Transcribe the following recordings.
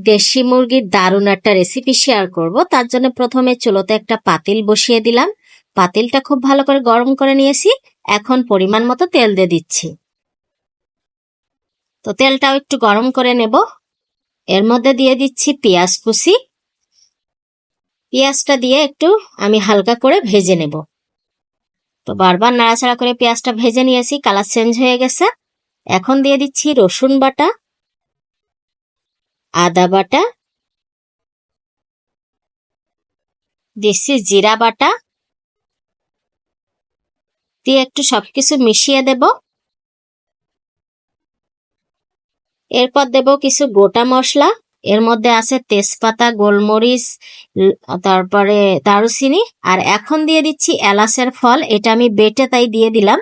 দেশি মুরগির দারুণ একটা রেসিপি শেয়ার করব। তার জন্য প্রথমে চুলোতে একটা পাতিল বসিয়ে দিলাম। পাতিলটা খুব ভালো করে গরম করে নিয়েছি। এখন পরিমাণ মতো তেল দিয়ে দিচ্ছি। তো তেলটাও একটু গরম করে নেব। এর মধ্যে দিয়ে দিচ্ছি পেঁয়াজ কুচি। পেঁয়াজটা দিয়ে একটু আমি হালকা করে ভেজে নেব। তো বারবার নাড়াচাড়া করে পেঁয়াজটা ভেজে নিয়েছি, কালার চেঞ্জ হয়ে গেছে। এখন দিয়ে দিচ্ছি রসুন বাটা, আদা বাটা, দিচ্ছি জিরা বাটা, দিয়ে একটু সবকিছু মিশিয়ে দেব। এরপর দেব কিছু গোটা মশলা। এর মধ্যে আছে তেজপাতা, গোলমরিচ, তারপরে দারুচিনি, আর এখন দিয়ে দিচ্ছি এলাচের ফল। এটা আমি বেটে তাই দিয়ে দিলাম,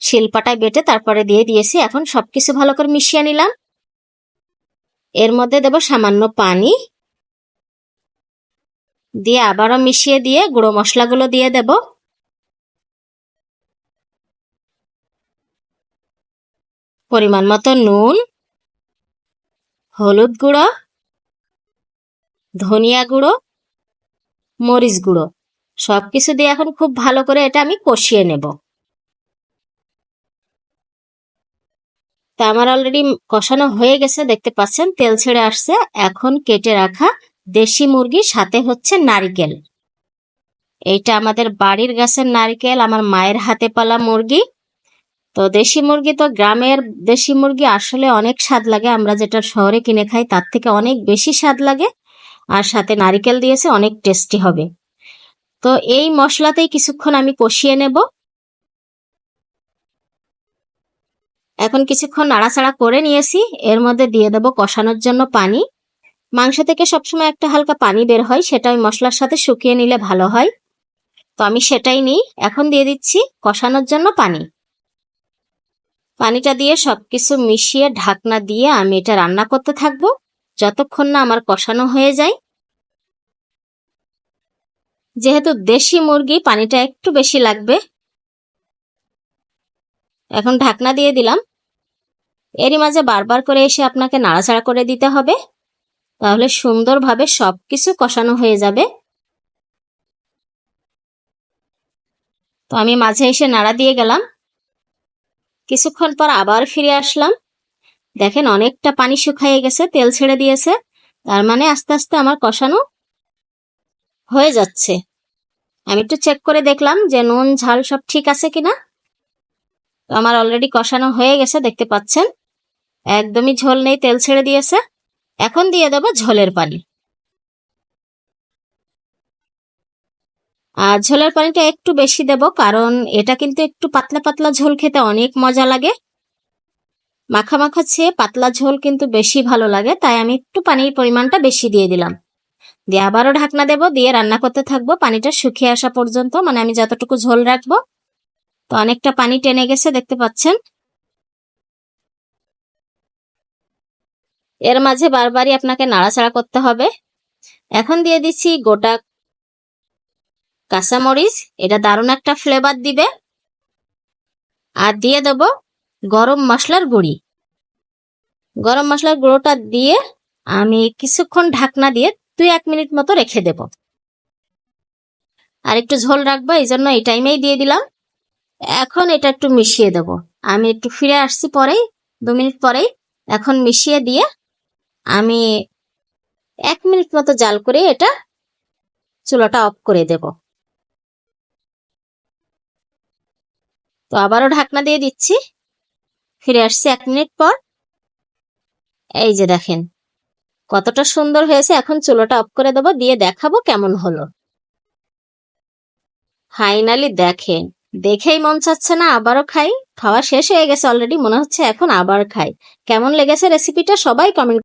শিলপাটায় বেটে তারপরে দিয়ে দিয়েছি। এখন সবকিছু ভালো করে মিশিয়ে নিলাম। এর মধ্যে দেব সামান্য পানি, দিয়ে আবারও মিশিয়ে দিয়ে গুঁড়ো মশলাগুলো দিয়ে দেব। পরিমাণ মতো নুন, হলুদ গুঁড়ো, ধনিয়া গুঁড়ো, মরিচ গুঁড়ো, সবকিছু দিয়ে এখন খুব ভালো করে এটা আমি কষিয়ে নেব। তা আমার অলরেডি কষানো হয়ে গেছে, দেখতে পাচ্ছেন তেল ছেড়ে আসছে। এখন কেটে রাখা দেশি মুরগির সাথে হচ্ছে নারকেল। এইটা আমাদের বাড়ির গাছের নারকেল, আমার মায়ের হাতে পালা মুরগি। তো দেশি মুরগি তো গ্রামের দেশি মুরগি আসলে অনেক স্বাদ লাগে, আমরা যেটা শহরে কিনে খাই তার থেকে অনেক বেশি স্বাদ লাগে। আর সাথে নারকেল দিয়েছে, অনেক টেস্টি হবে। তো এই মশলাতেই কিছুক্ষণ আমি কষিয়ে নেব। এখন কিছুক্ষণ নাড়াচাড়া করে নিয়েছি। এর মধ্যে দিয়ে দেব কষানোর জন্য পানি। মাংস থেকে সবসময় একটা হালকা পানি বের হয়, সেটা ওই মশলার সাথে শুকিয়ে নিলে ভালো হয়। তো আমি সেটাই নিই। এখন দিয়ে দিচ্ছি কষানোর জন্য পানি। পানিটা দিয়ে সবকিছু মিশিয়ে ঢাকনা দিয়ে আমি এটা রান্না করতে থাকবো যতক্ষণ না আমার কষানো হয়ে যায়। যেহেতু দেশি মুরগি পানিটা একটু বেশি লাগবে। এখন ঢাকনা দিয়ে দিলাম। এরই মাঝে বারবার করে এসে আপনাকে নাড়াচাড়া করে দিতে হবে, তাহলে সুন্দরভাবে সবকিছু কষানো হয়ে যাবে। তো আমি মাঝে এসে নাড়া দিয়ে গেলাম। কিছুক্ষণ পর আবার ফিরে আসলাম। দেখেন অনেকটা পানি শুকিয়ে গেছে, তেল ছেড়ে দিয়েছে। তার মানে আস্তে আস্তে আমার কষানো হয়ে যাচ্ছে। আমি একটু চেক করে দেখলাম যে নুন ঝাল সব ঠিক আছে কিনা। তো আমার অলরেডি কষানো হয়ে গেছে, দেখতে পাচ্ছেন একদমই ঝোল নেই, তেল ছেড়ে দিয়েছে। এখন দিয়ে দেবো ঝোলের পানি। আর ঝোলের পানিটা একটু বেশি দেব, কারণ এটা কিন্তু একটু পাতলা পাতলা ঝোল খেতে অনেক মজা লাগে। মাখা মাখা চেয়ে পাতলা ঝোল কিন্তু বেশি ভালো লাগে, তাই আমি একটু পানির পরিমাণটা বেশি দিয়ে দিলাম। দিয়ে আবারও ঢাকনা দেব, দিয়ে রান্না করতে থাকবো পানিটা শুকিয়ে আসা পর্যন্ত, মানে আমি যতটুকু ঝোল রাখবো। তো অনেকটা পানি টেনে গেছে, দেখতে পাচ্ছেন। এর মাঝে বারবারই আপনাকে নাড়াচাড়া করতে হবে। এখন দিয়ে দিচ্ছি গোটা কাঁচামরিচ, এটা দারুণ একটা ফ্লেভার দিবে। আর দিয়ে দেব গরম মশলার গুঁড়ি। গরম মশলার গুঁড়োটা দিয়ে আমি কিছুক্ষণ ঢাকনা দিয়ে 2-1 মিনিট মতো রেখে দেব। আর একটু ঝোল রাখবো, এই জন্য এই টাইমেই দিয়ে দিলাম। এখন এটা একটু মিশিয়ে দেব। আমি একটু ফিরে আসছি পরেই, 2 মিনিট পরেই। এখন মিশিয়ে দিয়ে আমি 1 মিনিট মতো জাল করে এটা চুলাটা অফ করে দেব। তো আবারও ঢাকনা দিয়ে দিচ্ছি। ফিরে আসছি 1 মিনিট পর। এই যে দেখেন কতটা সুন্দর হয়েছে। এখন চুলাটা অফ করে দেব, দিয়ে দেখাবো কেমন হলো। ফাইনালি দেখেন, দেখেই মন চাচ্ছে না আবারও খাই। খাওয়া শেষ হয়ে গেছে অলরেডি, মনে হচ্ছে এখন আবার খাই। কেমন লেগেছে রেসিপিটা সবাই কমেন্ট